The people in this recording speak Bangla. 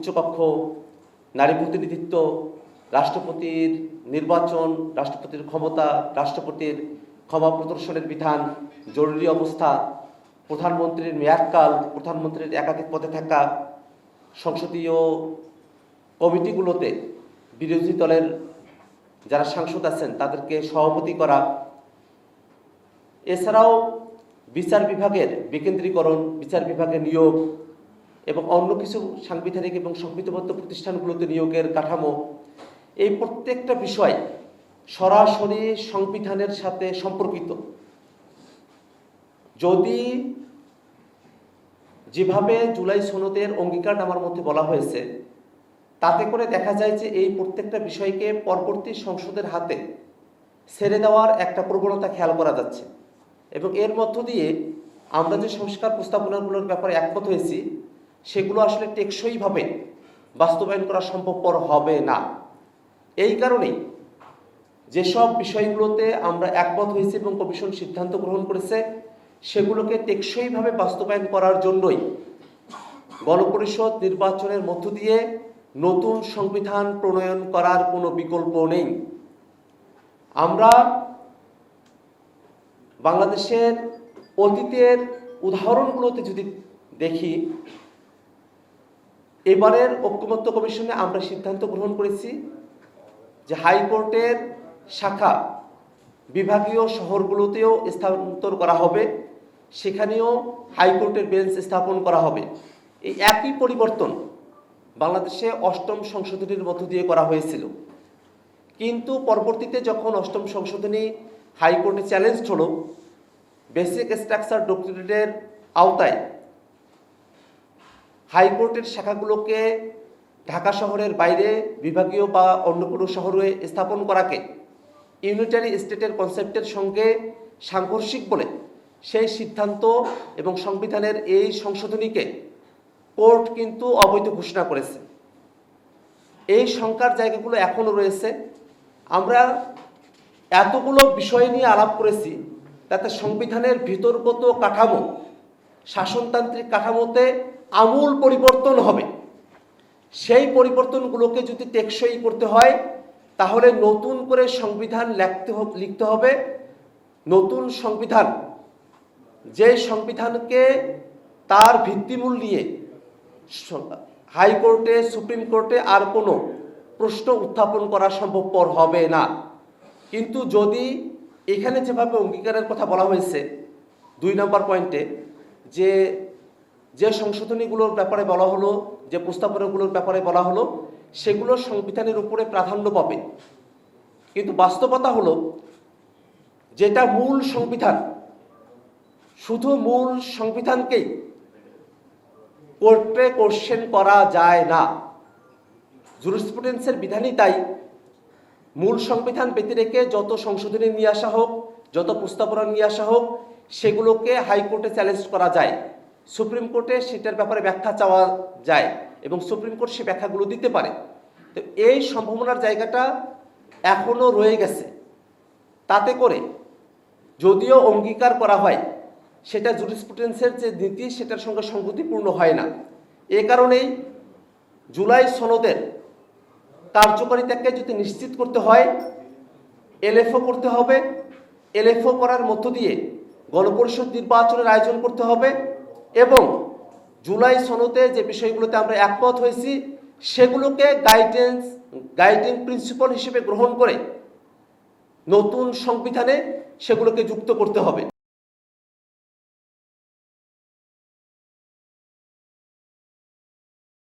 উচ্চকক্ষ, নারী প্রতিনিধিত্ব, রাষ্ট্রপতির নির্বাচন, রাষ্ট্রপতির ক্ষমতা, রাষ্ট্রপতির ক্ষমা প্রদর্শনের বিধান, জরুরি অবস্থা, প্রধানমন্ত্রীর মেয়াদকাল, প্রধানমন্ত্রীর একাধিক পদে থাকা, সংসদীয় কমিটিগুলোতে বিরোধী দলের যারা সাংসদ আছেন তাদেরকে সভাপতি করা, এছাড়াও বিচার বিভাগের বিকেন্দ্রীকরণ, বিচার বিভাগের নিয়োগ এবং অন্য কিছু সাংবিধানিক এবং সংবিধিবদ্ধ প্রতিষ্ঠানগুলোতে নিয়োগের কাঠামো, এই প্রত্যেকটা বিষয় সরাসরি সংবিধানের সাথে সম্পর্কিত। যদি যেভাবে জুলাই সনদের অঙ্গীকারনামার মধ্যে বলা হয়েছে তাতে করে দেখা যায় যে এই প্রত্যেকটা বিষয়কে পরবর্তী সংসদের হাতে ছেড়ে দেওয়ার একটা প্রবণতা খেয়াল করা যাচ্ছে এবং এর মধ্য দিয়ে আমরা যে সংস্কার প্রস্তাবনাগুলোর ব্যাপারে একমত হয়েছি সেগুলো আসলে টেকসইভাবে বাস্তবায়ন করা সম্ভবপর হবে না। এই কারণেই যেসব বিষয়গুলোতে আমরা একমত হয়েছি এবং কমিশন সিদ্ধান্ত গ্রহণ করেছে সেগুলোকে টেকসইভাবে বাস্তবায়ন করার জন্যই গণপরিষদ নির্বাচনের মধ্য দিয়ে নতুন সংবিধান প্রণয়ন করার কোনো বিকল্প নেই। আমরা বাংলাদেশের অতীতের উদাহরণগুলোতে যদি দেখি, এবারের ঐকমত্য কমিশনে আমরা সিদ্ধান্ত গ্রহণ করেছি যে হাইকোর্টের শাখা বিভাগীয় শহরগুলোতেও স্থানান্তর করা হবে, সেখানেও হাইকোর্টের বেঞ্চ স্থাপন করা হবে। এই একই পরিবর্তন বাংলাদেশে অষ্টম সংশোধনীর মধ্য দিয়ে করা হয়েছিল, কিন্তু পরবর্তীতে যখন অষ্টম সংশোধনী হাইকোর্টে চ্যালেঞ্জ হলো, বেসিক স্ট্রাকচার ডক্ট্রিনের আওতায় হাইকোর্টের শাখাগুলোকে ঢাকা শহরের বাইরে বিভাগীয় বা অন্য কোনো শহরে স্থাপন করাকে ইউনিটারি স্টেটের কনসেপ্টের সঙ্গে সাংঘর্ষিক বলে সেই সিদ্ধান্ত এবং সংবিধানের এই সংশোধনীকে কোর্ট কিন্তু অবৈধ ঘোষণা করেছে। এই শঙ্কার জায়গাগুলো এখনও রয়েছে। আমরা এতগুলো বিষয় নিয়ে আলাপ করেছি, তাতে সংবিধানের ভিতরগত কাঠামো, শাসনতান্ত্রিক কাঠামোতে আমূল পরিবর্তন হবে। সেই পরিবর্তনগুলোকে যদি টেকসই করতে হয় তাহলে নতুন করে সংবিধান লিখতে হবে। নতুন সংবিধান, যে সংবিধানকে তার ভিত্তিমূল নিয়ে হাইকোর্টে, সুপ্রিম কোর্টে আর কোনো প্রশ্ন উত্থাপন করা সম্ভবপর হবে না। কিন্তু যদি এখানে যেভাবে অঙ্গীকারের কথা বলা হয়েছে 2 নম্বর পয়েন্টে, যে সংশোধনীগুলোর ব্যাপারে বলা হলো, যে প্রস্তাবনাগুলোর ব্যাপারে বলা হলো, সেগুলো সংবিধানের উপরে প্রাধান্য পাবে, কিন্তু বাস্তবতা হলো যেটা মূল সংবিধান, শুধু মূল সংবিধানকেই কোর্টে কোশ্চেন করা যায় না। জুরিসপ্রুডেন্সের বিধানই তাই। মূল সংবিধান ব্যতি রেখে যত সংশোধনী নিয়ে আসা হোক, যত প্রস্তাবনা নিয়ে আসা হোক, সেগুলোকে হাইকোর্টে চ্যালেঞ্জ করা যায়, সুপ্রিম কোর্টে সেটার ব্যাপারে ব্যাখ্যা চাওয়া যায় এবং সুপ্রিম কোর্ট সে ব্যাখ্যাগুলো দিতে পারে। তো এই সম্ভাবনার জায়গাটা এখনও রয়ে গেছে। তাতে করে যদিও অঙ্গীকার করা হয়, সেটা জুরিসপ্রুডেন্সের যে নীতি সেটার সঙ্গে সংগতিপূর্ণ হয় না। এ কারণেই জুলাই সনদের কার্যকারিতাকে যদি নিশ্চিত করতে হয়, এলএফও করতে হবে। এলএফও করার মধ্য দিয়ে গণপরিষদ নির্বাচনের আয়োজন করতে হবে এবং জুলাই সনদে যে বিষয়গুলোতে আমরা একমত হয়েছি সেগুলোকে গাইডিং প্রিন্সিপাল হিসেবে গ্রহণ করে নতুন সংবিধানে সেগুলোকে যুক্ত করতে হবে।